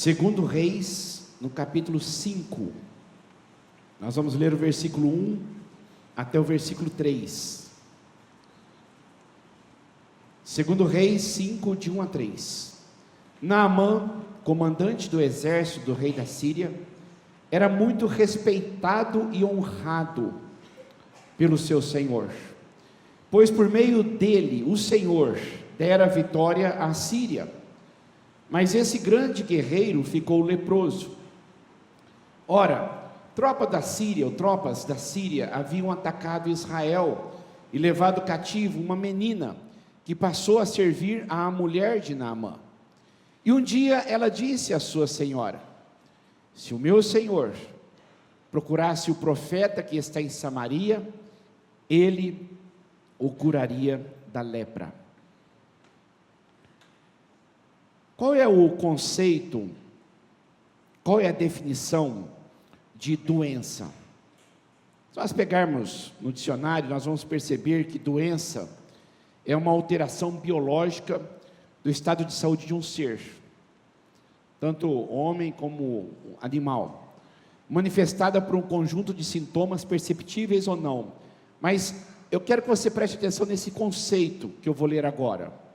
Segundo Reis, no capítulo 5, nós vamos ler o versículo 1 até o versículo 3. Segundo Reis 5, de 1 a 3. Naamã, comandante do exército do rei da Síria, era muito respeitado e honrado pelo seu senhor, pois por meio dele o Senhor dera vitória à Síria. Mas esse grande guerreiro ficou leproso. Ora, tropas da Síria haviam atacado Israel e levado cativo uma menina que passou a servir à mulher de Naamã. E um dia ela disse à sua senhora: se o meu senhor procurasse o profeta que está em Samaria, ele o curaria da lepra. Qual é o conceito, qual é a definição de doença? Se nós pegarmos no dicionário, nós vamos perceber que doença é uma alteração biológica do estado de saúde de um ser, tanto homem como animal, manifestada por um conjunto de sintomas perceptíveis ou não. Mas eu quero que você preste atenção nesse conceito que eu vou ler agora.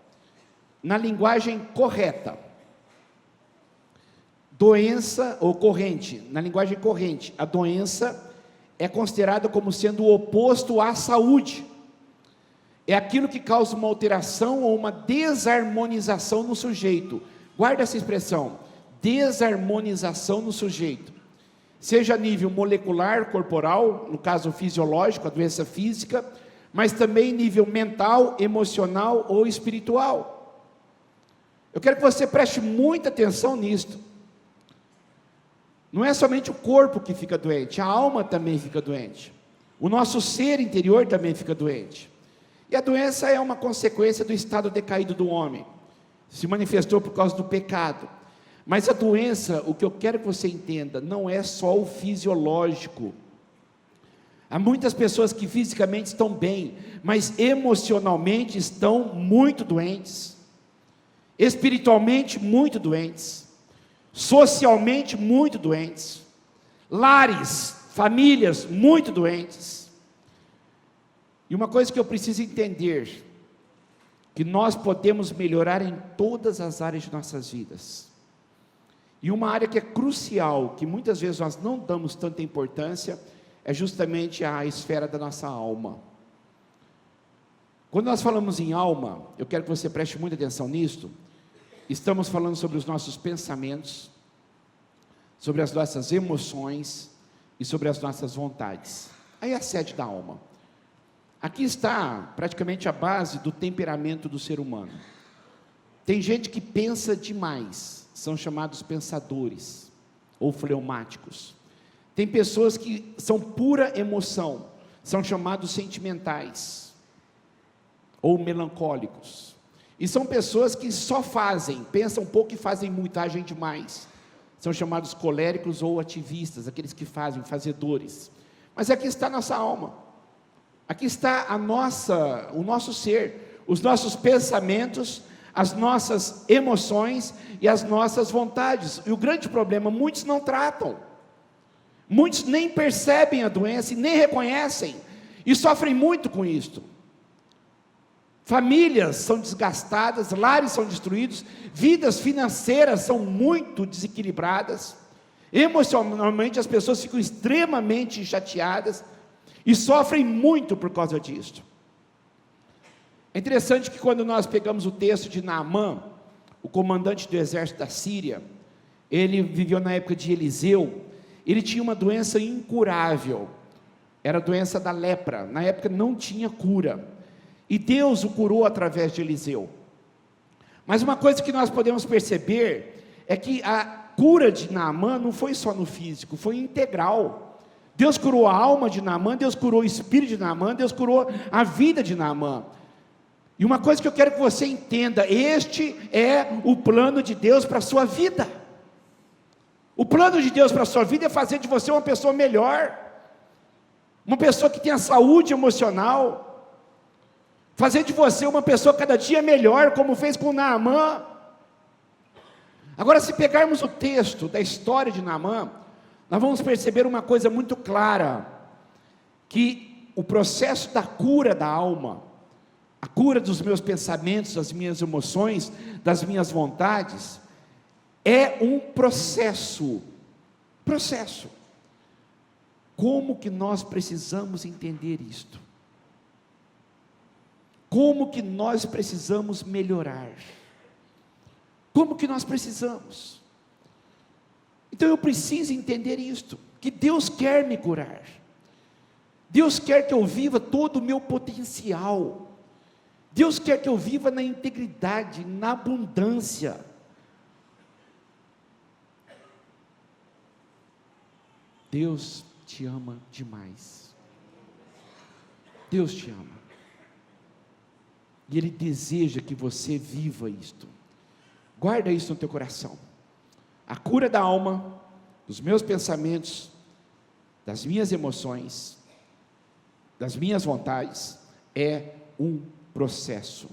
Na linguagem correta, doença ou corrente, na linguagem corrente, a doença é considerada como sendo o oposto à saúde. É aquilo que causa uma alteração ou uma desarmonização no sujeito. Guarda essa expressão, desarmonização no sujeito. Seja a nível molecular, corporal, no caso fisiológico, a doença física, mas também nível mental, emocional ou espiritual. Eu quero que você preste muita atenção nisto. Não é somente o corpo que fica doente, a alma também fica doente. O nosso ser interior também fica doente. E a doença é uma consequência do estado decaído do homem. Se manifestou por causa do pecado. Mas a doença, o que eu quero que você entenda, não é só o fisiológico. Há muitas pessoas que fisicamente estão bem, mas emocionalmente estão muito doentes. Espiritualmente muito doentes, socialmente muito doentes, lares, famílias muito doentes. E uma coisa que eu preciso entender, que nós podemos melhorar em todas as áreas de nossas vidas, e uma área que é crucial, que muitas vezes nós não damos tanta importância, é justamente a esfera da nossa alma. Quando nós falamos em alma, eu quero que você preste muita atenção nisto. Estamos falando sobre os nossos pensamentos, sobre as nossas emoções e sobre as nossas vontades. Aí é a sede da alma. Aqui está praticamente a base do temperamento do ser humano. Tem gente que pensa demais, são chamados pensadores ou fleumáticos. Tem pessoas que são pura emoção, são chamados sentimentais ou melancólicos. E são pessoas que só fazem, pensam pouco e fazem muito, agem demais. São chamados coléricos ou ativistas, aqueles que fazem, fazedores. Mas aqui está a nossa alma. Aqui está o nosso ser, os nossos pensamentos, as nossas emoções e as nossas vontades. E o grande problema, muitos não tratam. Muitos nem percebem a doença e nem reconhecem. E sofrem muito com isto. Famílias são desgastadas, lares são destruídos, vidas financeiras são muito desequilibradas, emocionalmente as pessoas ficam extremamente chateadas e sofrem muito por causa disso. É interessante que quando nós pegamos o texto de Naamã, o comandante do exército da Síria, ele viveu na época de Eliseu, ele tinha uma doença incurável, era a doença da lepra, na época não tinha cura. E Deus o curou através de Eliseu. Mas uma coisa que nós podemos perceber é que a cura de Naamã não foi só no físico, foi integral. Deus curou a alma de Naamã, Deus curou o espírito de Naamã, Deus curou a vida de Naamã. E uma coisa que eu quero que você entenda, este é o plano de Deus para a sua vida. O plano de Deus para a sua vida é fazer de você uma pessoa melhor, uma pessoa que tenha saúde emocional, fazer de você uma pessoa cada dia melhor, como fez com Naamã. Agora, se pegarmos o texto da história de Naamã, nós vamos perceber uma coisa muito clara, que o processo da cura da alma, a cura dos meus pensamentos, das minhas emoções, das minhas vontades, é um processo. Como que nós precisamos entender isto? Como que nós precisamos melhorar? Como que nós precisamos? Então eu preciso entender isto, que Deus quer me curar. Deus quer que eu viva todo o meu potencial. Deus quer que eu viva na integridade, na abundância. Deus te ama demais. Deus te ama. E Ele deseja que você viva isto. Guarda isso no teu coração. A cura da alma, dos meus pensamentos, das minhas emoções, das minhas vontades, é um processo.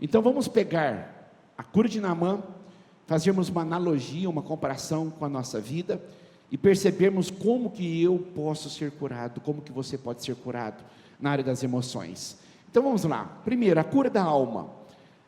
Então vamos pegar a cura de Naamã, fazermos uma analogia, uma comparação com a nossa vida, e percebermos como que eu posso ser curado, como que você pode ser curado na área das emoções. Então vamos lá. Primeiro, a cura da alma.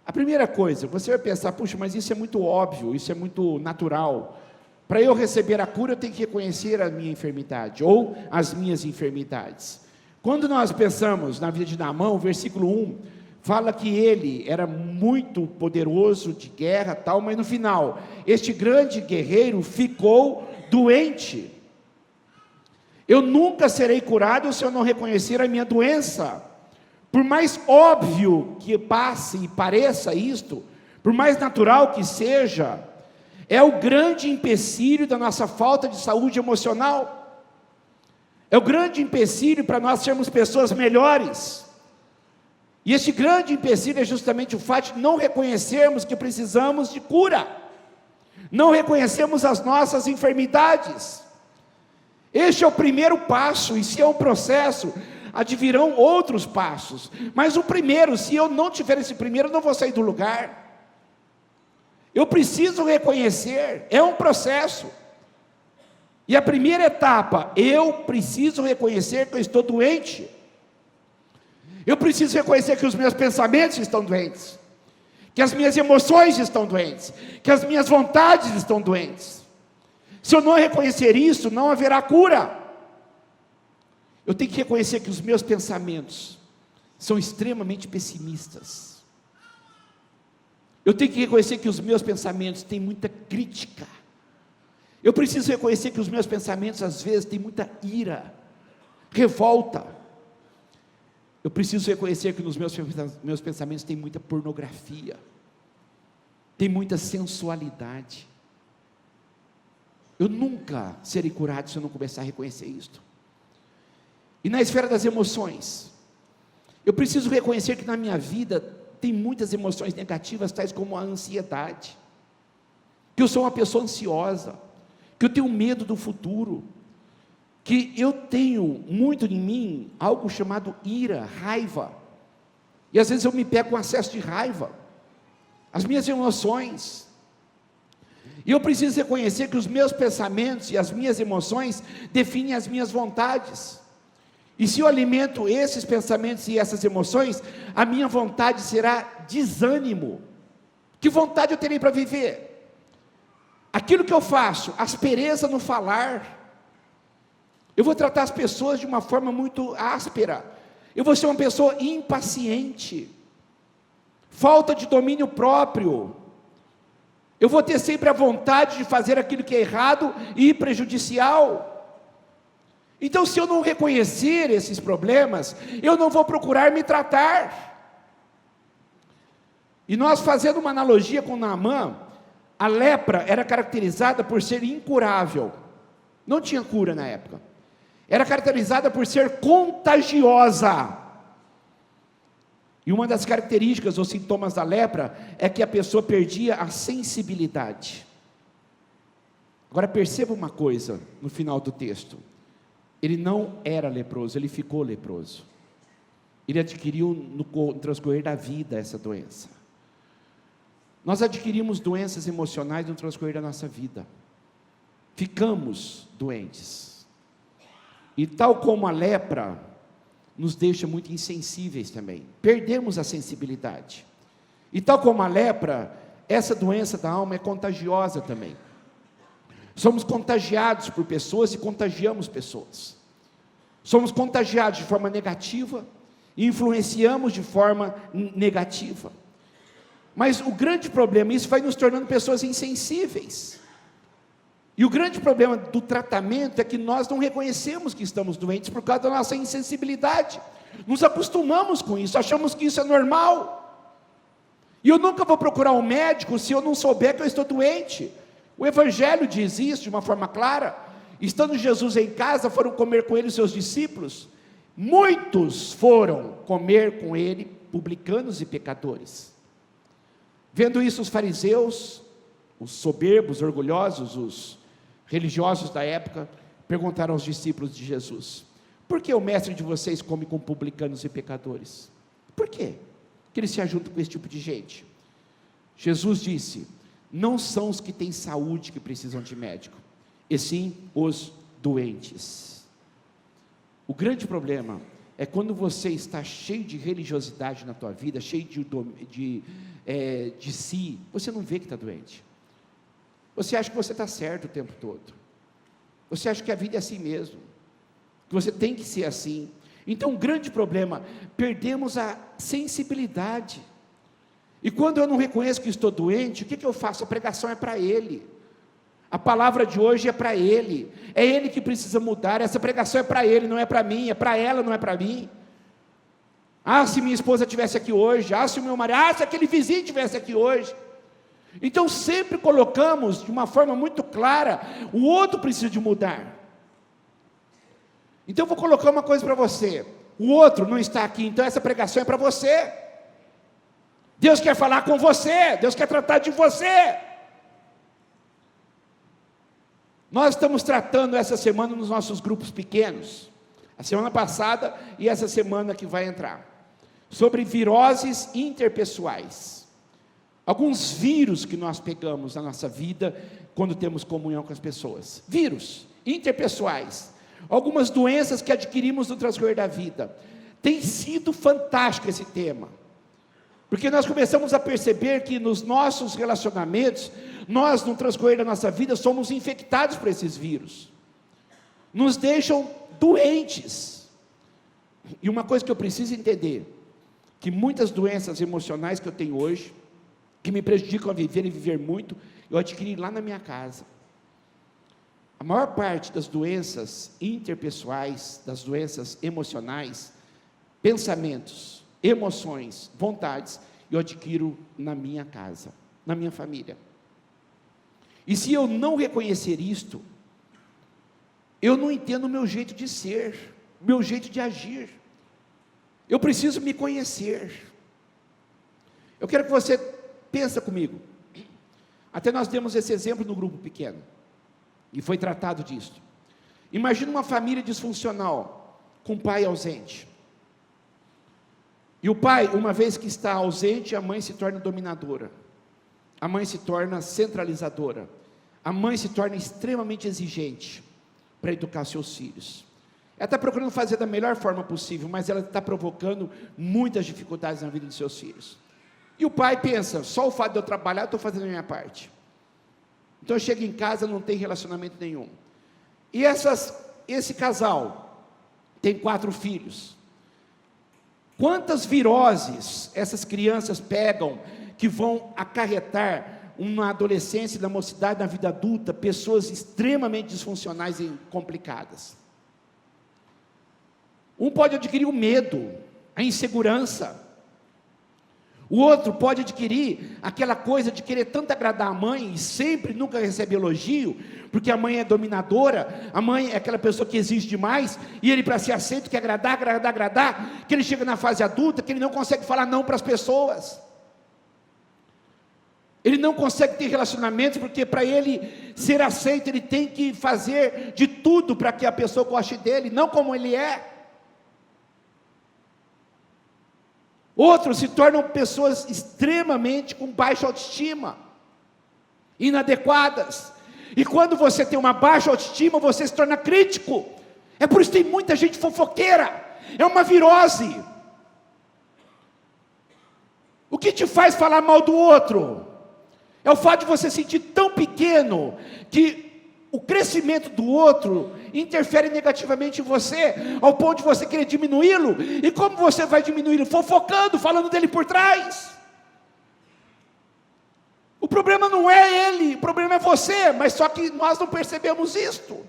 A primeira coisa, você vai pensar, puxa, mas isso é muito óbvio, isso é muito natural. Para eu receber a cura, eu tenho que reconhecer a minha enfermidade, ou as minhas enfermidades. Quando nós pensamos na vida de Naamã, o versículo 1, fala que ele era muito poderoso de guerra, tal, mas no final, este grande guerreiro ficou doente. Eu nunca serei curado se eu não reconhecer a minha doença. Por mais óbvio que passe e pareça isto, por mais natural que seja, é o grande empecilho da nossa falta de saúde emocional, é o grande empecilho para nós sermos pessoas melhores, e esse grande empecilho é justamente o fato de não reconhecermos que precisamos de cura, não reconhecemos as nossas enfermidades. Este é o primeiro passo, e se é um processo, advirão outros passos, mas o primeiro, se eu não tiver esse primeiro, eu não vou sair do lugar. Eu preciso reconhecer, é um processo, e a primeira etapa, eu preciso reconhecer que eu estou doente, eu preciso reconhecer que os meus pensamentos estão doentes, que as minhas emoções estão doentes, que as minhas vontades estão doentes. Se eu não reconhecer isso, não haverá cura. Eu tenho que reconhecer que os meus pensamentos são extremamente pessimistas. Eu tenho que reconhecer que os meus pensamentos têm muita crítica. Eu preciso reconhecer que os meus pensamentos às vezes têm muita ira, revolta. Eu preciso reconhecer que nos meus pensamentos tem muita pornografia, tem muita sensualidade. Eu nunca serei curado se eu não começar a reconhecer isto. E na esfera das emoções, eu preciso reconhecer que na minha vida tem muitas emoções negativas, tais como a ansiedade, que eu sou uma pessoa ansiosa, que eu tenho medo do futuro, que eu tenho muito em mim algo chamado ira, raiva, e às vezes eu me pego com acesso de raiva, as minhas emoções, e eu preciso reconhecer que os meus pensamentos e as minhas emoções definem as minhas vontades. E se eu alimento esses pensamentos e essas emoções, a minha vontade será desânimo. Que vontade eu terei para viver? Aquilo que eu faço, aspereza no falar. Eu vou tratar as pessoas de uma forma muito áspera. Eu vou ser uma pessoa impaciente. Falta de domínio próprio. Eu vou ter sempre a vontade de fazer aquilo que é errado e prejudicial. Então, se eu não reconhecer esses problemas, eu não vou procurar me tratar. E nós, fazendo uma analogia com Naamã, a lepra era caracterizada por ser incurável, não tinha cura na época, era caracterizada por ser contagiosa, e uma das características ou sintomas da lepra, é que a pessoa perdia a sensibilidade. Agora perceba uma coisa, no final do texto, ele não era leproso, ele ficou leproso, ele adquiriu no transcorrer da vida essa doença. Nós adquirimos doenças emocionais no transcorrer da nossa vida. Ficamos doentes. E tal como a lepra, nos deixa muito insensíveis também. Perdemos a sensibilidade. E tal como a lepra, essa doença da alma é contagiosa também. Somos contagiados por pessoas e contagiamos pessoas. Somos contagiados de forma negativa e influenciamos de forma negativa. Mas o grande problema, isso vai nos tornando pessoas insensíveis. E o grande problema do tratamento é que nós não reconhecemos que estamos doentes por causa da nossa insensibilidade. Nos acostumamos com isso, achamos que isso é normal. E eu nunca vou procurar um médico se eu não souber que eu estou doente. O Evangelho diz isso de uma forma clara. Estando Jesus em casa, foram comer com ele os seus discípulos. Muitos foram comer com ele, publicanos e pecadores. Vendo isso, os fariseus, os soberbos, orgulhosos, os religiosos da época, perguntaram aos discípulos de Jesus: por que o mestre de vocês come com publicanos e pecadores? Por quê que eles se ajuntam com esse tipo de gente? Jesus disse: não são os que têm saúde que precisam de médico, e sim os doentes. O grande problema é quando você está cheio de religiosidade na tua vida, cheio de si, você não vê que está doente. Você acha que você está certo o tempo todo. Você acha que a vida é assim mesmo, que você tem que ser assim. Então, o grande problema, perdemos a sensibilidade. E quando eu não reconheço que estou doente, o que eu faço? A pregação é para ele. A palavra de hoje é para ele. É ele que precisa mudar. Essa pregação é para ele, não é para mim. É para ela, não é para mim. Ah, se minha esposa estivesse aqui hoje. Ah, se o meu marido. Ah, se aquele vizinho estivesse aqui hoje. Então sempre colocamos de uma forma muito clara, o outro precisa de mudar. Então eu vou colocar uma coisa para você: o outro não está aqui, então essa pregação é para você. Deus quer falar com você, Deus quer tratar de você. Nós estamos tratando essa semana nos nossos grupos pequenos, a semana passada e essa semana que vai entrar, sobre viroses interpessoais. Alguns vírus que nós pegamos na nossa vida quando temos comunhão com as pessoas. Vírus interpessoais. Algumas doenças que adquirimos no transcorrer da vida. Tem sido fantástico esse tema. Porque nós começamos a perceber que nos nossos relacionamentos, nós no transcorrer da nossa vida somos infectados por esses vírus. Nos deixam doentes. E uma coisa que eu preciso entender, que muitas doenças emocionais que eu tenho hoje, que me prejudicam a viver e viver muito, eu adquiri lá na minha casa. A maior parte das doenças interpessoais, das doenças emocionais, pensamentos, emoções, vontades, eu adquiro na minha casa, na minha família. E se eu não reconhecer isto, eu não entendo o meu jeito de ser, o meu jeito de agir. Eu preciso me conhecer. Eu quero que você pensa comigo. Até nós demos esse exemplo no grupo pequeno, e foi tratado disso. Imagina uma família disfuncional, com pai ausente. E o pai, uma vez que está ausente, a mãe se torna dominadora. A mãe se torna centralizadora. A mãe se torna extremamente exigente para educar seus filhos. Ela está procurando fazer da melhor forma possível, mas ela está provocando muitas dificuldades na vida de seus filhos. E o pai pensa: só o fato de eu trabalhar, eu estou fazendo a minha parte. Então eu chego em casa, não tem relacionamento nenhum. E esse casal tem 4 filhos. Quantas viroses essas crianças pegam, que vão acarretar na adolescência, na mocidade, na vida adulta, pessoas extremamente disfuncionais e complicadas. Um pode adquirir o medo, a insegurança. O outro pode adquirir aquela coisa de querer tanto agradar a mãe e sempre nunca recebe elogio, porque a mãe é dominadora, a mãe é aquela pessoa que exige demais, e ele, para ser aceito, quer agradar, que ele chega na fase adulta, que ele não consegue falar não para as pessoas. Ele não consegue ter relacionamentos, porque para ele ser aceito, ele tem que fazer de tudo para que a pessoa goste dele, não como ele é. Outros se tornam pessoas extremamente com baixa autoestima, inadequadas. E quando você tem uma baixa autoestima, você se torna crítico. É por isso que tem muita gente fofoqueira. É uma virose. O que te faz falar mal do outro? É o fato de você sentir tão pequeno que o crescimento do outro interfere negativamente em você, ao ponto de você querer diminuí-lo. E como você vai diminuí-lo? Fofocando, falando dele por trás. O problema não é ele, o problema é você, mas só que nós não percebemos isto.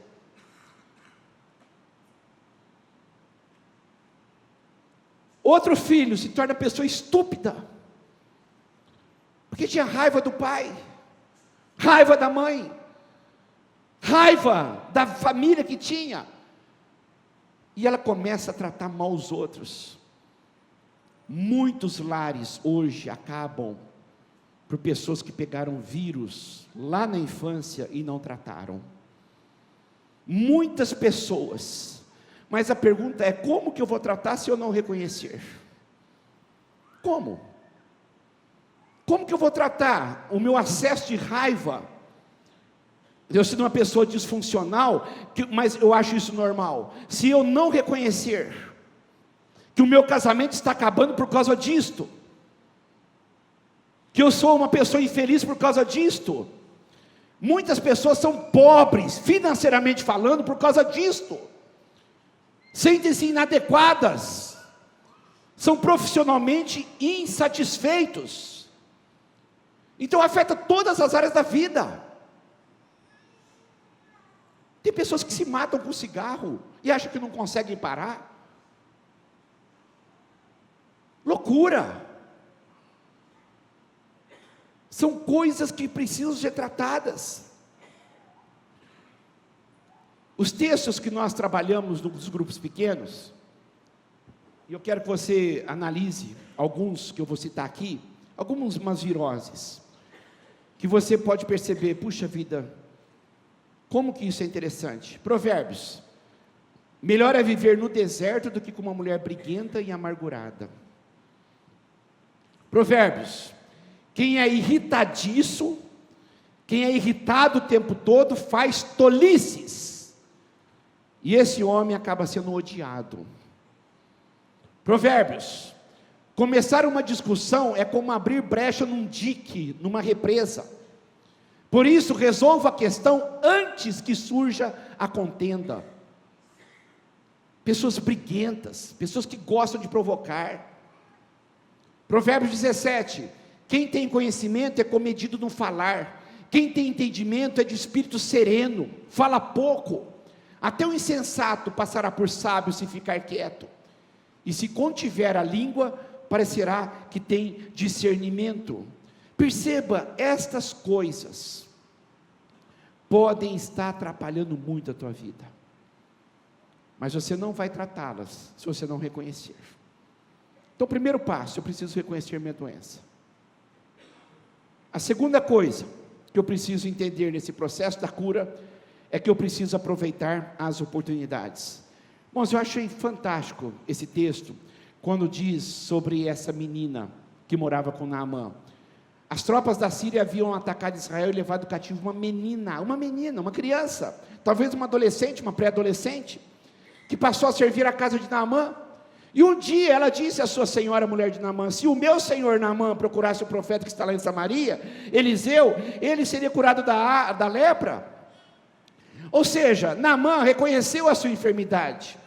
Outro filho se torna pessoa estúpida, porque tinha raiva do pai, raiva da mãe, raiva da família que tinha, e ela começa a tratar mal os outros. Muitos lares hoje acabam por pessoas que pegaram vírus lá na infância e não trataram. Muitas pessoas, mas a pergunta é: como que eu vou tratar se eu não reconhecer? Como? Como que eu vou tratar o meu acesso de raiva? Eu sou uma pessoa disfuncional, mas eu acho isso normal. Se eu não reconhecer que o meu casamento está acabando por causa disto, que eu sou uma pessoa infeliz por causa disto, muitas pessoas são pobres, financeiramente falando, por causa disto, sentem-se inadequadas, são profissionalmente insatisfeitos, então afeta todas as áreas da vida. Tem pessoas que se matam com cigarro e acham que não conseguem parar. Loucura. São coisas que precisam ser tratadas. Os textos que nós trabalhamos nos grupos pequenos, e eu quero que você analise alguns que eu vou citar aqui, algumas viroses, que você pode perceber, puxa vida, como que isso é interessante. Provérbios: melhor é viver no deserto do que com uma mulher briguenta e amargurada. Provérbios: quem é irritadiço, quem é irritado o tempo todo, faz tolices, e esse homem acaba sendo odiado. Provérbios: começar uma discussão é como abrir brecha num dique, numa represa. Por isso, resolva a questão antes que surja a contenda. Pessoas briguentas, pessoas que gostam de provocar. Provérbios 17: quem tem conhecimento é comedido no falar, quem tem entendimento é de espírito sereno, fala pouco. Até o insensato passará por sábio se ficar quieto, e se contiver a língua, parecerá que tem discernimento. Perceba, estas coisas podem estar atrapalhando muito a tua vida, mas você não vai tratá-las se você não reconhecer. Então, o primeiro passo: eu preciso reconhecer minha doença. A segunda coisa que eu preciso entender nesse processo da cura é que eu preciso aproveitar as oportunidades. Irmãos, eu achei fantástico esse texto, quando diz sobre essa menina que morava com Naamã. As tropas da Síria haviam atacado Israel e levado cativo uma menina, uma criança, talvez uma adolescente, uma pré-adolescente, que passou a servir a casa de Naamã. E um dia ela disse à sua senhora, mulher de Naamã: se o meu senhor Naamã procurasse o profeta que está lá em Samaria, Eliseu, ele seria curado da lepra. Ou seja, Naamã reconheceu a sua enfermidade,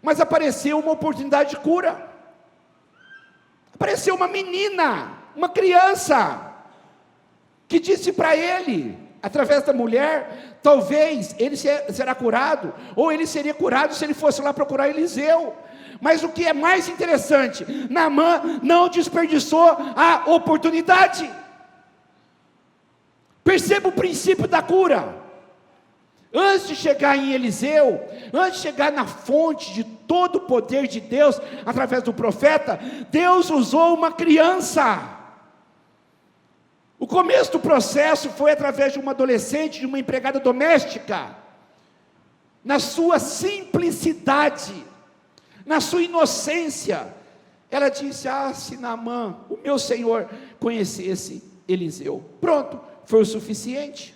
mas apareceu uma oportunidade de cura. Apareceu uma menina, uma criança, que disse para ele, através da mulher, talvez ele será curado, ou ele seria curado se ele fosse lá procurar Eliseu. Mas o que é mais interessante, Naamã não desperdiçou a oportunidade. Perceba o princípio da cura. Antes de chegar em Eliseu, antes de chegar na fonte de todo o poder de Deus, através do profeta, Deus usou uma criança. O começo do processo foi através de uma adolescente, de uma empregada doméstica, na sua simplicidade, na sua inocência, Ela disse: se Naamã, o meu senhor, conhecesse Eliseu. Pronto, foi o suficiente.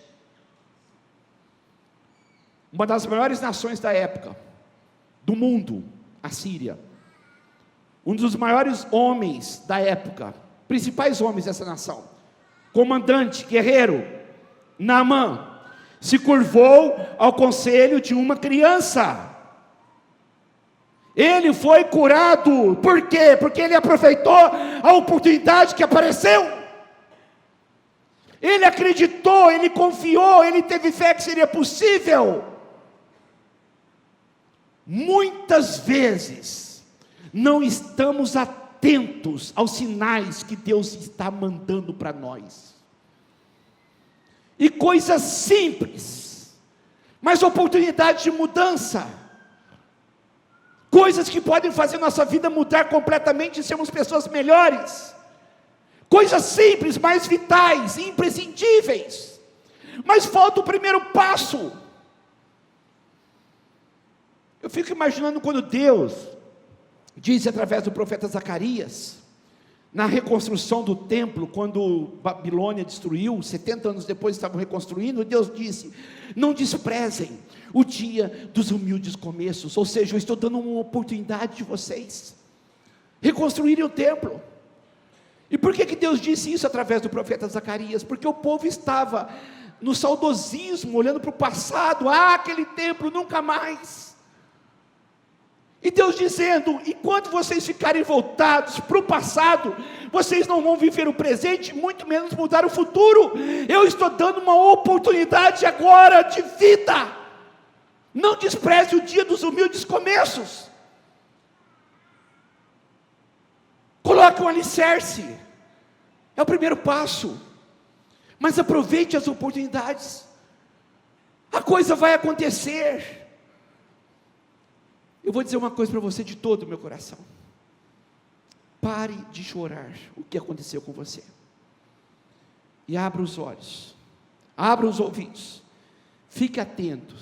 Uma das maiores nações da época, do mundo, a Síria. Um dos maiores homens da época, principais homens dessa nação, comandante, guerreiro, Naamã, se curvou ao conselho de uma criança. Ele foi curado. Por quê? Porque ele aproveitou a oportunidade que apareceu. Ele acreditou, ele confiou, ele teve fé que seria possível. Muitas vezes não estamos atentos aos sinais que Deus está mandando para nós. E coisas simples, mas oportunidades de mudança, coisas que podem fazer nossa vida mudar completamente e sermos pessoas melhores, coisas simples, mas vitais, imprescindíveis, mas falta o primeiro passo. Eu fico imaginando quando Deus disse através do profeta Zacarias, na reconstrução do templo, quando Babilônia destruiu, 70 anos depois estavam reconstruindo, Deus disse: não desprezem o dia dos humildes começos, ou seja, eu estou dando uma oportunidade de vocês reconstruírem o templo. E por que Deus disse isso através do profeta Zacarias? Porque o povo estava no saudosismo, olhando para o passado, aquele templo nunca mais. E Deus dizendo: enquanto vocês ficarem voltados para o passado, vocês não vão viver o presente, muito menos mudar o futuro. Eu estou dando uma oportunidade agora de vida. Não despreze o dia dos humildes começos. Coloque um alicerce, é o primeiro passo, mas aproveite as oportunidades, a coisa vai acontecer. Eu vou dizer uma coisa para você de todo o meu coração: pare de chorar o que aconteceu com você, e abra os olhos, abra os ouvidos, fique atento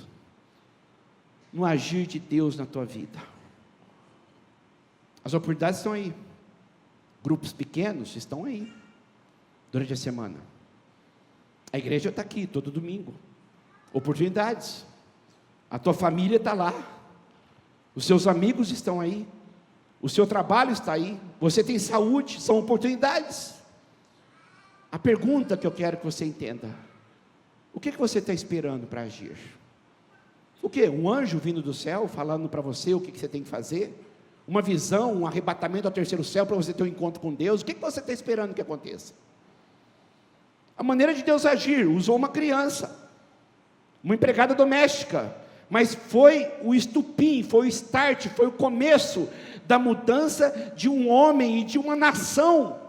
no agir de Deus na tua vida. As oportunidades estão aí, grupos pequenos estão aí, durante a semana, a igreja está aqui todo domingo, oportunidades, a tua família está lá, os seus amigos estão aí, o seu trabalho está aí, você tem saúde, são oportunidades. A pergunta que eu quero que você entenda: o que você está esperando para agir? O que? Um anjo vindo do céu, falando para você o que você tem que fazer? Uma visão, um arrebatamento ao terceiro céu, para você ter um encontro com Deus? O que você está esperando que aconteça? A maneira de Deus agir, usou uma criança, uma empregada doméstica, mas foi o estupim, foi o start, foi o começo da mudança de um homem e de uma nação.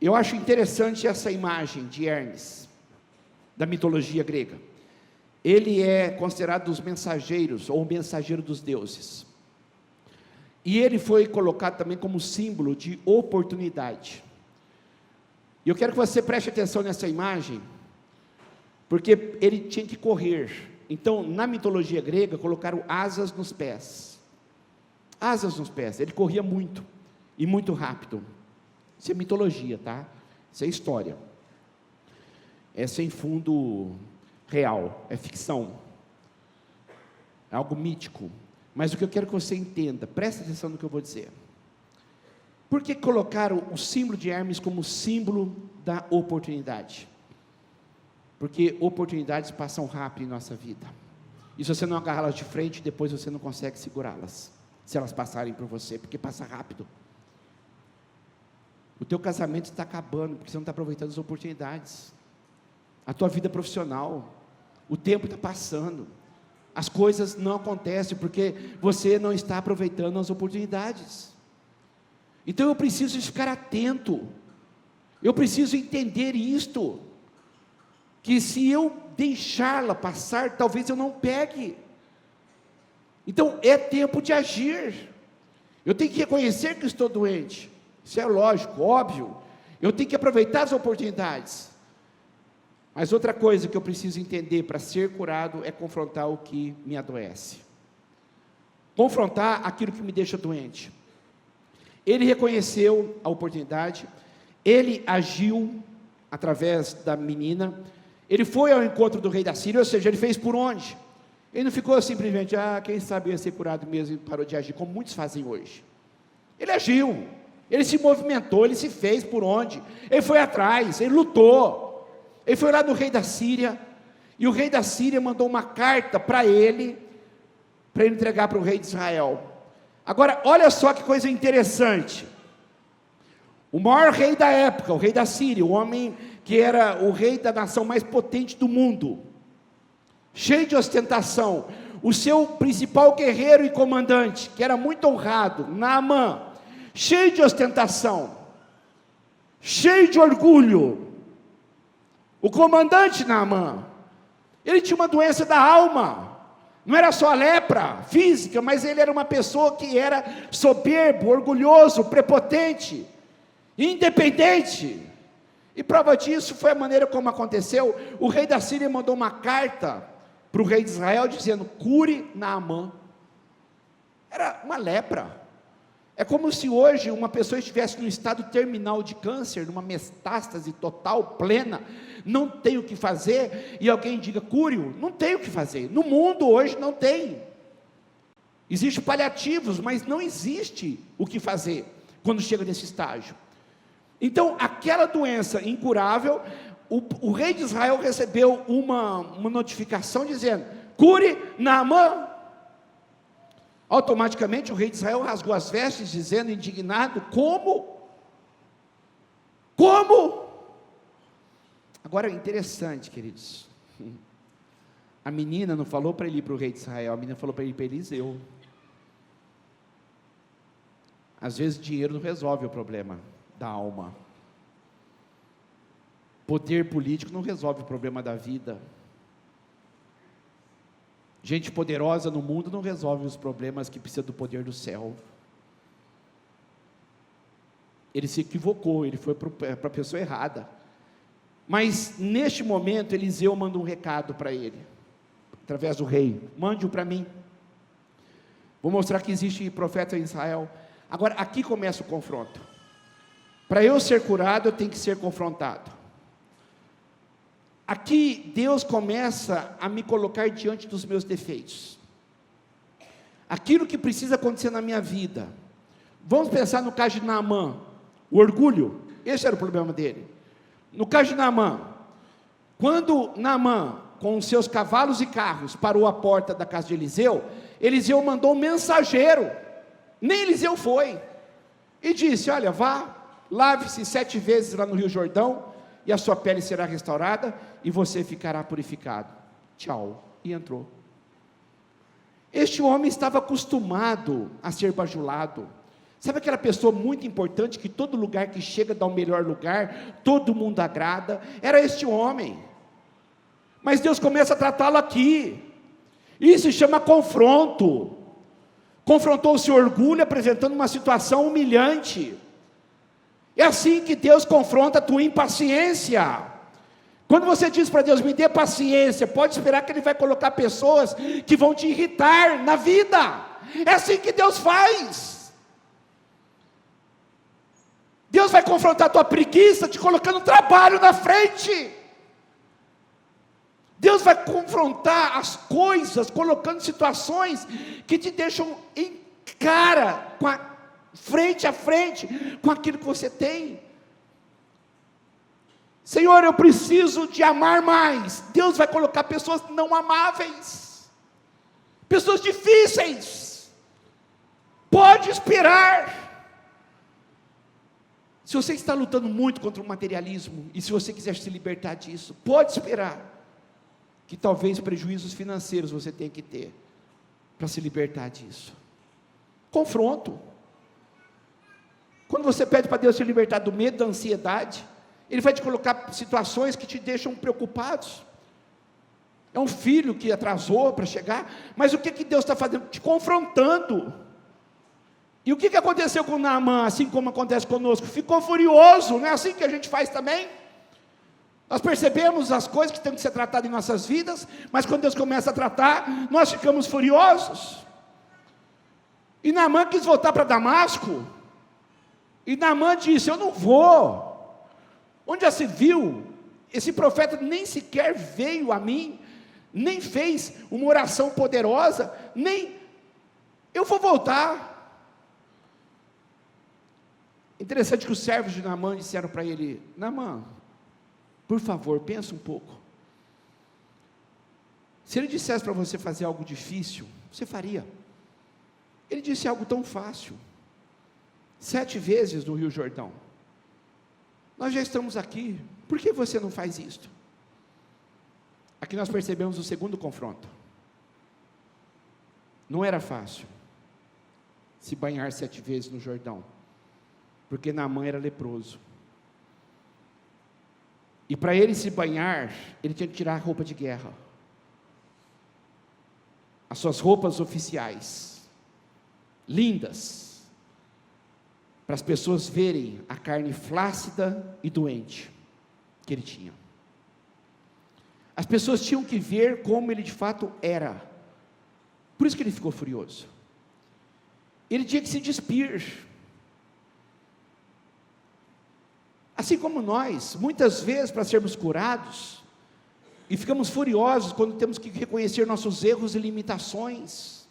Eu acho interessante essa imagem de Hermes, da mitologia grega. Ele é considerado dos mensageiros, ou mensageiro dos deuses, e ele foi colocado também como símbolo de oportunidade. E eu quero que você preste atenção nessa imagem, porque ele tinha que correr. Então, na mitologia grega, colocaram asas nos pés. Asas nos pés. Ele corria muito, e muito rápido. Isso é mitologia, tá? Isso é história. É sem fundo real, é ficção. É algo mítico. Mas o que eu quero que você entenda, preste atenção no que eu vou dizer. Por que colocaram o símbolo de Hermes como símbolo da oportunidade? Porque oportunidades passam rápido em nossa vida, e se você não agarrá-las de frente, depois você não consegue segurá-las, se elas passarem por você, porque passa rápido. O teu casamento está acabando, porque você não está aproveitando as oportunidades. A tua vida profissional, o tempo está passando, as coisas não acontecem, porque você não está aproveitando as oportunidades. Então eu preciso ficar atento, eu preciso entender isto, que se eu deixá-la passar, talvez eu não pegue. Então é tempo de agir. Eu tenho que reconhecer que estou doente, isso é lógico, óbvio. Eu tenho que aproveitar as oportunidades. Mas outra coisa que eu preciso entender para ser curado é confrontar o que me adoece. confrontar aquilo que me deixa doente. Ele reconheceu a oportunidade, ele agiu através da menina, ele foi ao encontro do rei da Síria, ou seja, ele fez por onde? Ele não ficou simplesmente, quem sabe ia ser curado mesmo, e parou de agir, como muitos fazem hoje. Ele agiu, ele se movimentou, ele se fez por onde? Ele foi atrás, ele lutou, ele foi lá no rei da Síria, e o rei da Síria mandou uma carta para ele entregar para o rei de Israel. Agora, olha só que coisa interessante, o maior rei da época, o rei da Síria, o homem que era o rei da nação mais potente do mundo, cheio de ostentação, o seu principal guerreiro e comandante, que era muito honrado, Naamã, cheio de ostentação, cheio de orgulho, o comandante Naamã, ele tinha uma doença da alma, não era só a lepra física, mas ele era uma pessoa que era soberbo, orgulhoso, prepotente, independente, e prova disso foi a maneira como aconteceu. O rei da Síria mandou uma carta para o rei de Israel, dizendo, cure Naamã. Era uma lepra, é como se hoje uma pessoa estivesse no estado terminal de câncer, numa metástase total, plena, não tem o que fazer, e alguém diga, cure-o, não tem o que fazer, no mundo hoje não tem, existem paliativos, mas não existe o que fazer, quando chega nesse estágio. Então, aquela doença incurável, o rei de Israel recebeu uma notificação dizendo, cure Naamã. Automaticamente o rei de Israel rasgou as vestes, dizendo, indignado, como? Agora é interessante, queridos, a menina não falou para ele ir para o rei de Israel, a menina falou para ele ir para Eliseu. Às vezes dinheiro não resolve o problema da alma, poder político não resolve o problema da vida, gente poderosa no mundo não resolve os problemas que precisa do poder do céu. Ele se equivocou, ele foi para a pessoa errada, mas neste momento Eliseu manda um recado para ele, através do rei, mande-o para mim, vou mostrar que existe profeta em Israel. Agora aqui começa o confronto, para eu ser curado eu tenho que ser confrontado. Aqui Deus começa a me colocar diante dos meus defeitos, aquilo que precisa acontecer na minha vida. Vamos pensar no caso de Naamã, o orgulho, esse era o problema dele. No caso de Naamã, quando Naamã, com os seus cavalos e carros, parou à porta da casa de Eliseu, Eliseu mandou um mensageiro, nem Eliseu foi, e disse, olha, vá, lave-se 7 vezes lá no Rio Jordão, e a sua pele será restaurada, e você ficará purificado, tchau, e entrou. Este homem estava acostumado a ser bajulado, sabe aquela pessoa muito importante, que todo lugar que chega dá o melhor lugar, todo mundo agrada, era este homem, mas Deus começa a tratá-lo aqui, isso se chama confronto, confrontou o seu orgulho, apresentando uma situação humilhante. É assim que Deus confronta a tua impaciência. Quando você diz para Deus, me dê paciência, pode esperar que Ele vai colocar pessoas que vão te irritar na vida. É assim que Deus faz. Deus vai confrontar a tua preguiça, te colocando trabalho na frente. Deus vai confrontar as coisas, colocando situações que te deixam em cara, frente a frente, com aquilo que você tem. Senhor, eu preciso de amar mais. Deus vai colocar pessoas não amáveis, pessoas difíceis. Pode esperar. Se você está lutando muito contra o materialismo, e se você quiser se libertar disso, pode esperar, que talvez prejuízos financeiros você tenha que ter, para se libertar disso. Confronto. Quando você pede para Deus te libertar do medo, da ansiedade, Ele vai te colocar situações que te deixam preocupados. É um filho que atrasou para chegar, mas o que Deus está fazendo? Te confrontando. E o que aconteceu com Naamã, assim como acontece conosco? Ficou furioso, não é assim que a gente faz também? Nós percebemos as coisas que têm que ser tratadas em nossas vidas, mas quando Deus começa a tratar, nós ficamos furiosos. E Naamã quis voltar para Damasco, e Naamã disse: eu não vou. Onde já se viu? Esse profeta nem sequer veio a mim, nem fez uma oração poderosa, nem eu vou voltar. Interessante que os servos de Naamã disseram para ele: Naamã, por favor, pensa um pouco. Se ele dissesse para você fazer algo difícil, você faria. Ele disse algo tão fácil: 7 vezes no Rio Jordão. Nós já estamos aqui, por que você não faz isto? Aqui nós percebemos o segundo confronto. Não era fácil se banhar 7 vezes no Jordão, porque Naamã era leproso. E para ele se banhar, ele tinha que tirar a roupa de guerra, as suas roupas oficiais, lindas, para as pessoas verem a carne flácida e doente que ele tinha. As pessoas tinham que ver como ele de fato era. Por isso que ele ficou furioso. Ele tinha que se despir. Assim como nós, muitas vezes, para sermos curados, e ficamos furiosos quando temos que reconhecer nossos erros e limitações.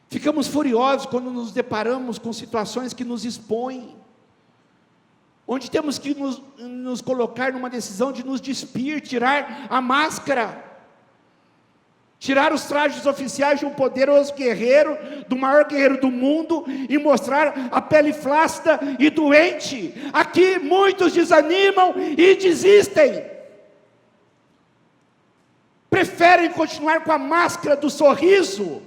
Ficamos furiosos quando nos deparamos com situações que nos expõem, onde temos que nos colocar numa decisão de nos despir, tirar a máscara, tirar os trajes oficiais de um poderoso guerreiro, do maior guerreiro do mundo, e mostrar a pele flácida e doente. Aqui muitos desanimam e desistem, preferem continuar com a máscara do sorriso,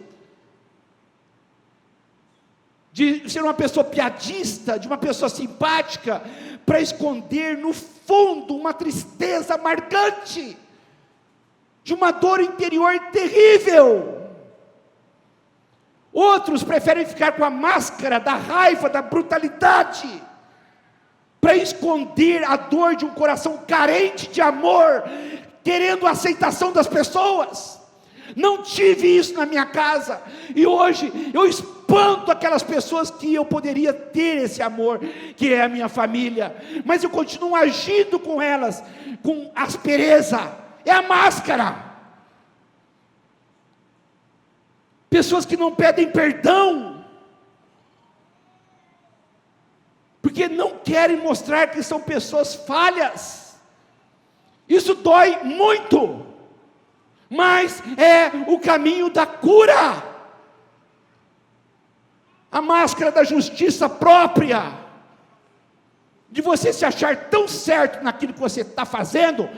de ser uma pessoa piadista, de uma pessoa simpática, para esconder no fundo uma tristeza amargante, de uma dor interior terrível. Outros preferem ficar com a máscara da raiva, da brutalidade, para esconder a dor de um coração carente de amor, querendo a aceitação das pessoas. Não tive isso na minha casa, e hoje eu espanto aquelas pessoas que eu poderia ter esse amor, que é a minha família, mas eu continuo agindo com elas, com aspereza. É a máscara. Pessoas que não pedem perdão, porque não querem mostrar que são pessoas falhas. Isso dói muito, mas é o caminho da cura. A máscara da justiça própria, de você se achar tão certo naquilo que você está fazendo,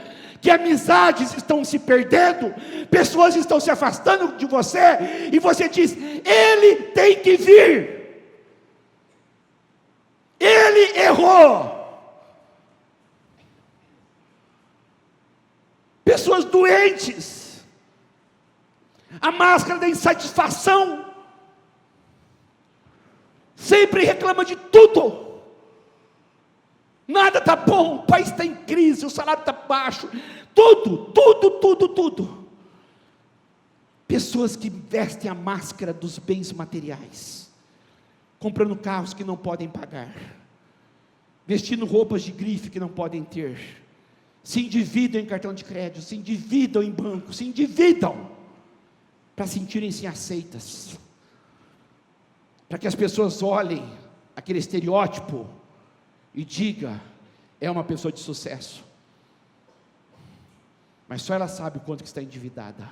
que amizades estão se perdendo, pessoas estão se afastando de você, e você diz: ele tem que vir, ele errou. Pessoas doentes, a máscara da insatisfação, sempre reclama de tudo. Nada está bom, o país está em crise, o salário está baixo, tudo. Pessoas que vestem a máscara dos bens materiais, comprando carros que não podem pagar, vestindo roupas de grife que não podem ter, se endividam em cartão de crédito, se endividam em banco, se endividam para sentirem-se aceitas, para que as pessoas olhem aquele estereótipo e diga: é uma pessoa de sucesso. Mas só ela sabe o quanto que está endividada,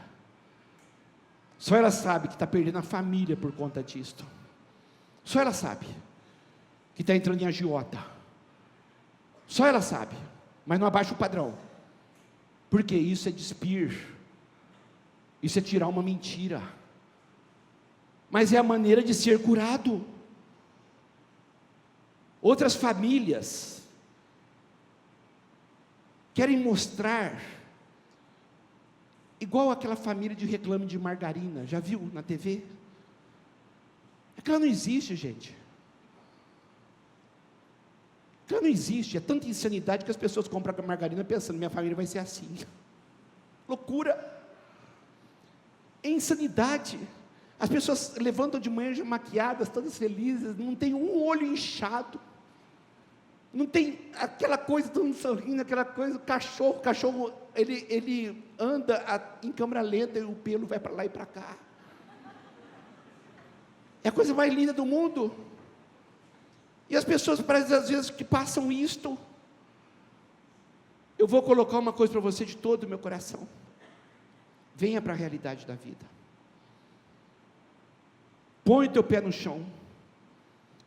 só ela sabe que está perdendo a família por conta disto, só ela sabe que está entrando em agiota, só ela sabe, mas não abaixa o padrão, porque isso é despir, isso é tirar uma mentira, mas é a maneira de ser curado. Outras famílias querem mostrar, igual aquela família de Reclame de Margarina, já viu na TV? Aquela não existe, gente. Aquela não existe. É tanta insanidade que as pessoas compram a margarina pensando: minha família vai ser assim. Loucura. É insanidade. As pessoas levantam de manhã já maquiadas, todas felizes, não tem um olho inchado, não tem aquela coisa, todo mundo sorrindo, aquela coisa. O cachorro, ele anda em câmera lenta e o pelo vai para lá e para cá. É a coisa mais linda do mundo. E as pessoas parecem às vezes que passam isto. Eu vou colocar uma coisa para você de todo o meu coração. Venha para a realidade da vida. Põe o teu pé no chão.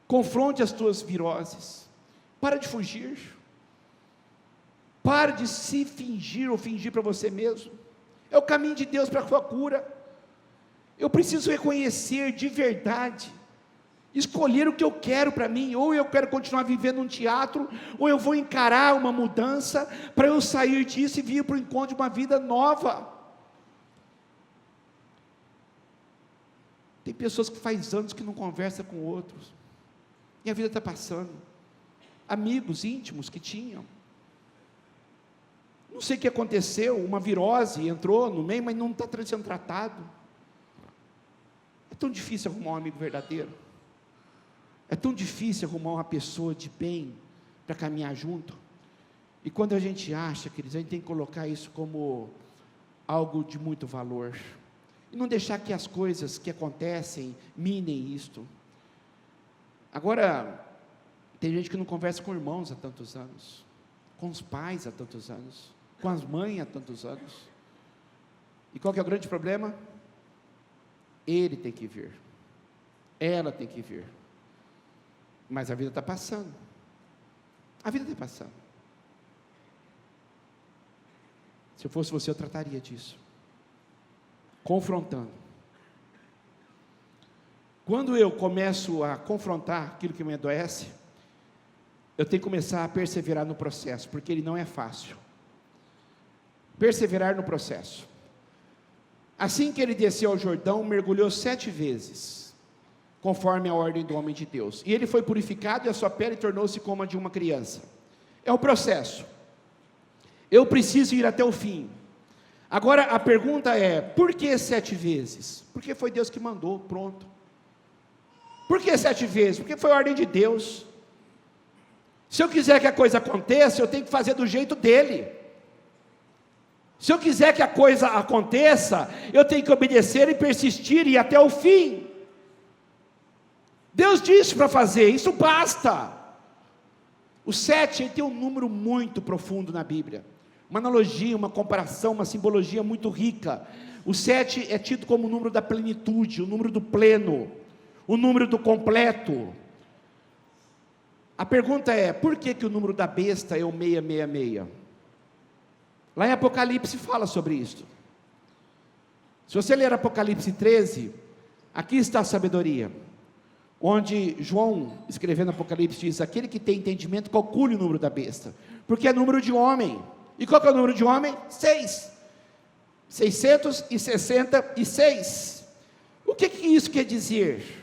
Confronte as tuas viroses. Para de fugir. Para de se fingir ou fingir para você mesmo. É o caminho de Deus para a sua cura. Eu preciso reconhecer de verdade, escolher o que eu quero para mim. Ou eu quero continuar vivendo um teatro, ou eu vou encarar uma mudança, para eu sair disso e vir para o encontro de uma vida nova. Tem pessoas que faz anos que não conversam com outros, e a vida está passando. Amigos íntimos que tinham, não sei o que aconteceu, uma virose entrou no meio, mas não está sendo tratado. É tão difícil arrumar um amigo verdadeiro, é tão difícil arrumar uma pessoa de bem para caminhar junto. E quando a gente acha, queridos, a gente tem que colocar isso como algo de muito valor, e não deixar que as coisas que acontecem minem isto. Agora, tem gente que não conversa com irmãos há tantos anos, com os pais há tantos anos, com as mães há tantos anos. E qual que é o grande problema? Ele tem que vir, ela tem que vir, mas a vida está passando, a vida está passando. Se eu fosse você, eu trataria disso, confrontando. Quando eu começo a confrontar aquilo que me adoece, eu tenho que começar a perseverar no processo, porque ele não é fácil. Perseverar no processo. Assim que ele desceu ao Jordão, mergulhou 7 vezes, conforme a ordem do homem de Deus, e ele foi purificado, e a sua pele tornou-se como a de uma criança. É o processo. Eu preciso ir até o fim. Agora a pergunta é: por que 7 vezes? Porque foi Deus que mandou, pronto. Por que 7 vezes? Porque foi a ordem de Deus. Se eu quiser que a coisa aconteça, eu tenho que fazer do jeito dele. Se eu quiser que a coisa aconteça, eu tenho que obedecer e persistir e ir até o fim. Deus disse para fazer, isso basta. O 7 tem um número muito profundo na Bíblia, uma analogia, uma comparação, uma simbologia muito rica. O 7 é tido como o número da plenitude, o número do pleno, o número do completo. A pergunta é: por que o número da besta é o 666? Lá em Apocalipse fala sobre isso. Se você ler Apocalipse 13, aqui está a sabedoria, onde João, escrevendo Apocalipse, diz: aquele que tem entendimento, calcule o número da besta, porque é número de homem. E qual que é o número de homem? 6. 666. O que isso quer dizer?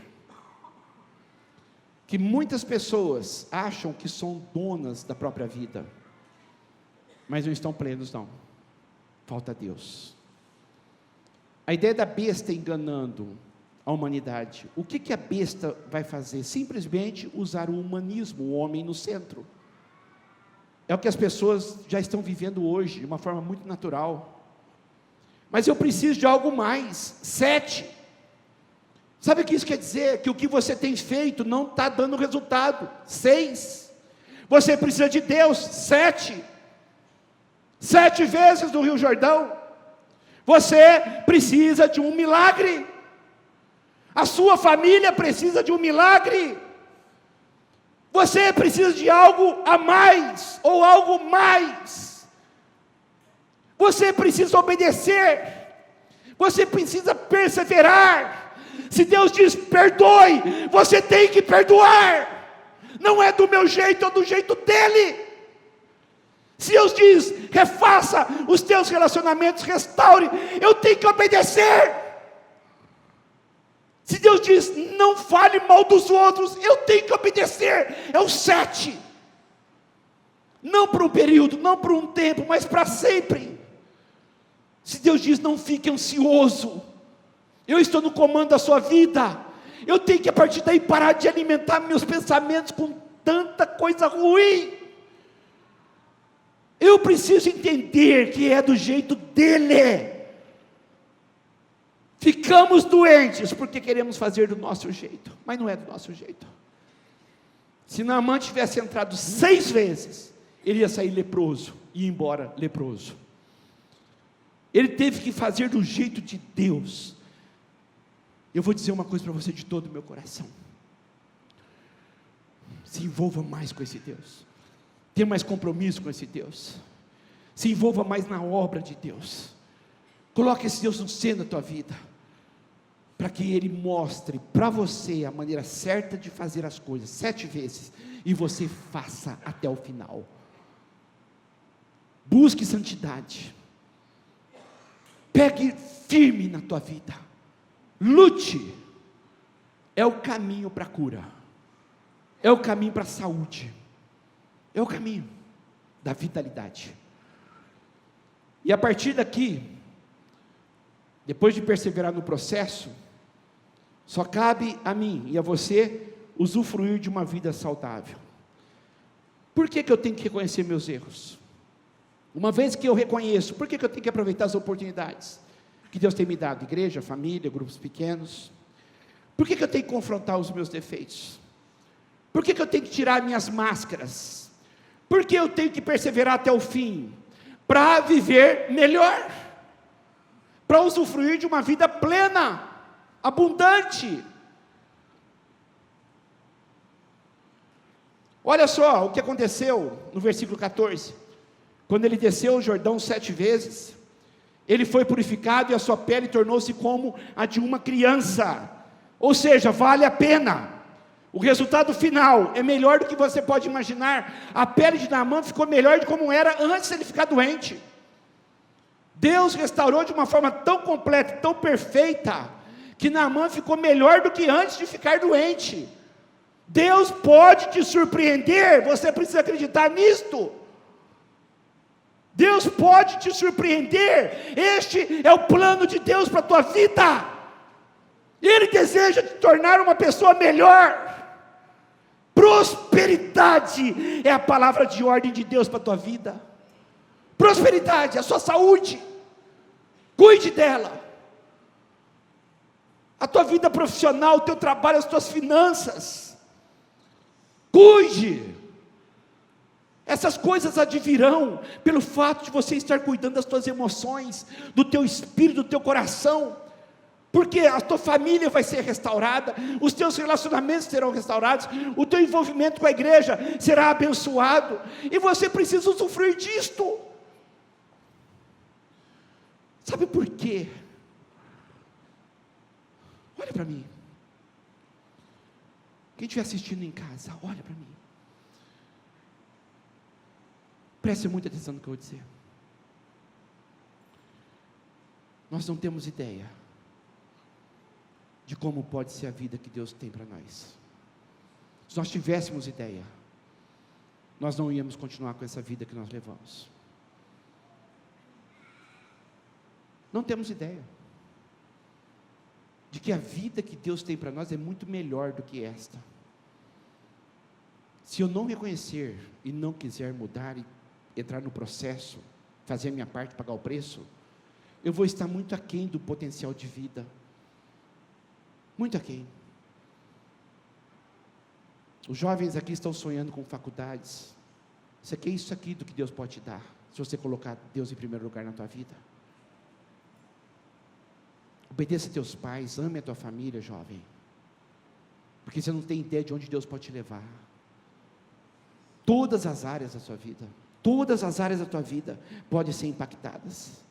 Que muitas pessoas acham que são donas da própria vida, mas não estão plenos, não. Falta Deus. A ideia da besta enganando a humanidade. O que a besta vai fazer? Simplesmente usar o humanismo, o homem no centro. É o que as pessoas já estão vivendo hoje, de uma forma muito natural. Mas eu preciso de algo mais. 7. Sabe o que isso quer dizer? Que o que você tem feito não está dando resultado. 6. Você precisa de Deus. 7. 7 vezes no Rio Jordão. Você precisa de um milagre. A sua família precisa de um milagre. Você precisa de algo a mais, ou algo mais. Você precisa obedecer. Você precisa perseverar. Se Deus diz perdoe, você tem que perdoar. Não é do meu jeito, é do jeito dele. Se Deus diz refaça os teus relacionamentos, restaure, eu tenho que obedecer. Se Deus diz não fale mal dos outros, eu tenho que obedecer. É o 7. Não por um período, não por um tempo, mas para sempre. Se Deus diz não fique ansioso, Eu estou no comando da sua vida. Eu tenho que a partir daí parar de alimentar meus pensamentos com tanta coisa ruim. Eu preciso entender que é do jeito dele. Ficamos doentes porque queremos fazer do nosso jeito, mas não é do nosso jeito. Se Naamã tivesse entrado 6 vezes, ele ia sair leproso e ir embora leproso. Ele teve que fazer do jeito de Deus. Eu vou dizer uma coisa para você de todo o meu coração: se envolva mais com esse Deus, tenha mais compromisso com esse Deus, se envolva mais na obra de Deus, coloque esse Deus no centro da tua vida, para que Ele mostre para você a maneira certa de fazer as coisas 7 vezes, e você faça até o final. Busque santidade, pegue firme na tua vida, lute. É o caminho para a cura, é o caminho para a saúde, é o caminho da vitalidade. E a partir daqui, depois de perseverar no processo, só cabe a mim e a você usufruir de uma vida saudável. Por que eu tenho que reconhecer meus erros? Uma vez que eu reconheço, por que eu tenho que aproveitar as oportunidades que Deus tem me dado? Igreja, família, grupos pequenos. Por que eu tenho que confrontar os meus defeitos? Por que eu tenho que tirar minhas máscaras? Por que eu tenho que perseverar até o fim? Para viver melhor, para usufruir de uma vida plena, abundante. Olha só o que aconteceu no versículo 14, quando ele desceu o Jordão 7 vezes, ele foi purificado e a sua pele tornou-se como a de uma criança, ou seja, vale a pena. O resultado final é melhor do que você pode imaginar. A pele de Naamã ficou melhor de como era antes de ele ficar doente. Deus restaurou de uma forma tão completa, tão perfeita, que Naamã ficou melhor do que antes de ficar doente. Deus pode te surpreender, você precisa acreditar nisto. Deus pode te surpreender, este é o plano de Deus para a tua vida. Ele deseja te tornar uma pessoa melhor. Prosperidade é a palavra de ordem de Deus para a tua vida. Prosperidade, a sua saúde, cuide dela. A tua vida profissional, o teu trabalho, as tuas finanças, cuide. Essas coisas advirão pelo fato de você estar cuidando das tuas emoções, do teu espírito, do teu coração, porque a tua família vai ser restaurada, os teus relacionamentos serão restaurados, o teu envolvimento com a igreja será abençoado, e você precisa usufruir disto. Sabe por quê? Olha para mim. Quem estiver assistindo em casa, olha para mim. Preste muita atenção no que eu vou dizer. Nós não temos ideia de como pode ser a vida que Deus tem para nós. Se nós tivéssemos ideia, nós não íamos continuar com essa vida que nós levamos. Não temos ideia de que a vida que Deus tem para nós é muito melhor do que esta. Se eu não reconhecer e não quiser mudar e entrar no processo, fazer a minha parte, pagar o preço, eu vou estar muito aquém do potencial de vida, muito aquém. Os jovens aqui estão sonhando com faculdades. Isso aqui do que Deus pode te dar, se você colocar Deus em primeiro lugar na tua vida. Obedeça a teus pais, ame a tua família, jovem, porque você não tem ideia de onde Deus pode te levar. Todas as áreas da sua vida, todas as áreas da tua vida podem ser impactadas.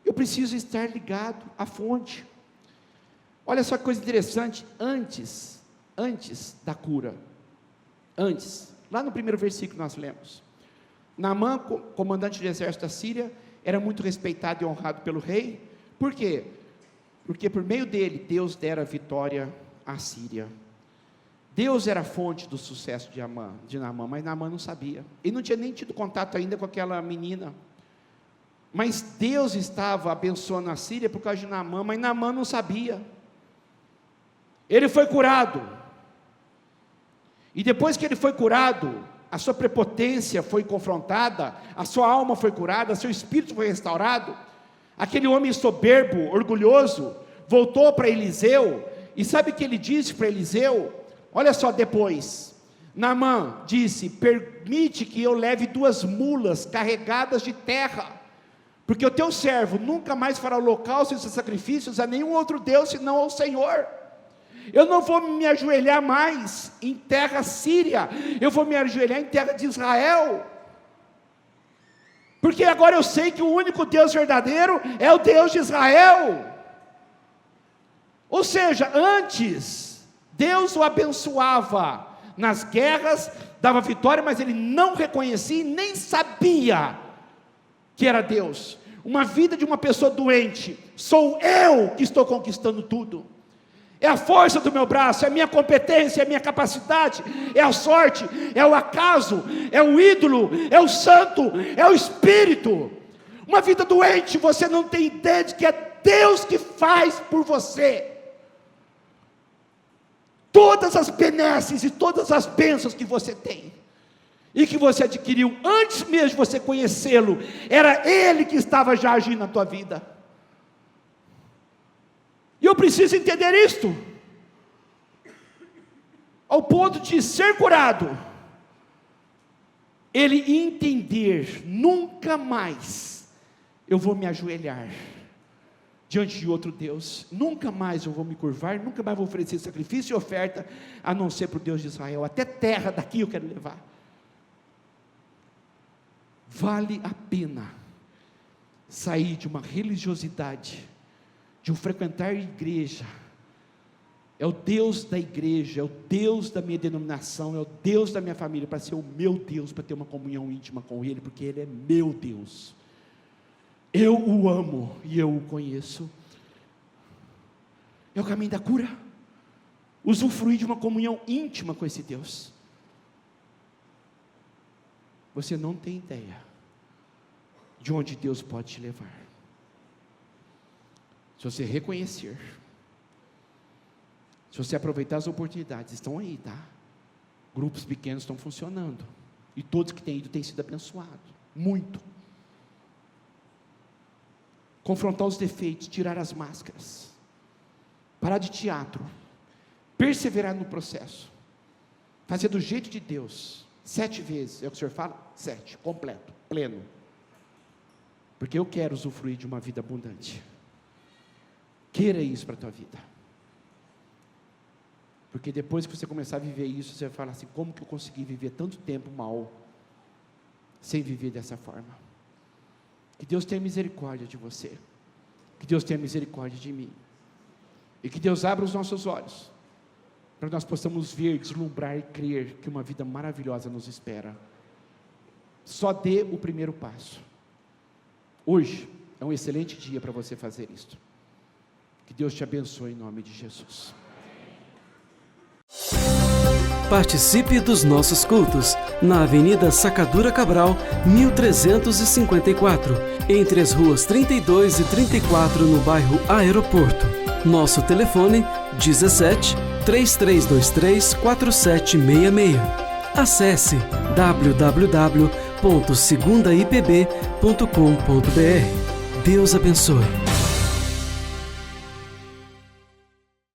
Eu preciso estar ligado à fonte. Olha só que coisa interessante, antes da cura, lá no primeiro versículo nós lemos, Naamã, comandante do exército da Síria, era muito respeitado e honrado pelo rei. Por quê? Porque por meio dele, Deus dera vitória à Síria. Deus era a fonte do sucesso de Naamã, mas Naamã não sabia. Ele não tinha nem tido contato ainda com aquela menina. Mas Deus estava abençoando a Síria por causa de Naamã, mas Naamã não sabia. Ele foi curado. E depois que ele foi curado, a sua prepotência foi confrontada, a sua alma foi curada, seu espírito foi restaurado. Aquele homem soberbo, orgulhoso, voltou para Eliseu, e sabe o que ele disse para Eliseu? Olha só depois, Naamã disse: permite que eu leve 2 mulas carregadas de terra, porque o teu servo nunca mais fará holocaustos e sacrifícios a nenhum outro Deus, senão ao Senhor. Eu não vou me ajoelhar mais em terra síria, eu vou me ajoelhar em terra de Israel, porque agora eu sei que o único Deus verdadeiro é o Deus de Israel. Ou seja, antes, Deus o abençoava nas guerras, dava vitória, mas ele não reconhecia e nem sabia que era Deus. Uma vida de uma pessoa doente: sou eu que estou conquistando tudo, é a força do meu braço, é a minha competência, é a minha capacidade, é a sorte, é o acaso, é o ídolo, é o santo, é o espírito. Uma vida doente, você não tem ideia de que é Deus que faz por você. Todas as benesses e todas as bênçãos que você tem, e que você adquiriu antes mesmo de você conhecê-lo, era Ele que estava já agindo na tua vida. E eu preciso entender isto, ao ponto de ser curado, ele entender: nunca mais eu vou me ajoelhar diante de outro Deus, nunca mais eu vou me curvar, nunca mais vou oferecer sacrifício e oferta, a não ser para o Deus de Israel. Até terra daqui eu quero levar. Vale a pena sair de uma religiosidade, de um frequentar a igreja, é o Deus da igreja, é o Deus da minha denominação, é o Deus da minha família, para ser o meu Deus, para ter uma comunhão íntima com Ele, porque Ele é meu Deus. Eu o amo e eu o conheço. É o caminho da cura. Usufruir de uma comunhão íntima com esse Deus. Você não tem ideia de onde Deus pode te levar. Se você reconhecer, se você aproveitar as oportunidades, estão aí, tá? Grupos pequenos estão funcionando, e todos que têm ido têm sido abençoados, muito. Confrontar os defeitos, tirar as máscaras, parar de teatro, perseverar no processo, fazer do jeito de Deus, 7 vezes, é o que o Senhor fala? 7, completo, pleno, porque eu quero usufruir de uma vida abundante. Queira isso para a tua vida, porque depois que você começar a viver isso, você vai falar assim: como que eu consegui viver tanto tempo mal, sem viver dessa forma? Que Deus tenha misericórdia de você, que Deus tenha misericórdia de mim, e que Deus abra os nossos olhos, para que nós possamos ver, deslumbrar e crer que uma vida maravilhosa nos espera. Só dê o primeiro passo. Hoje é um excelente dia para você fazer isto. Que Deus te abençoe em nome de Jesus. Participe dos nossos cultos na Avenida Sacadura Cabral, 1354, entre as ruas 32 e 34, no bairro Aeroporto. Nosso telefone: 17 3323 4766. Acesse www.segundaipb.com.br. Deus abençoe.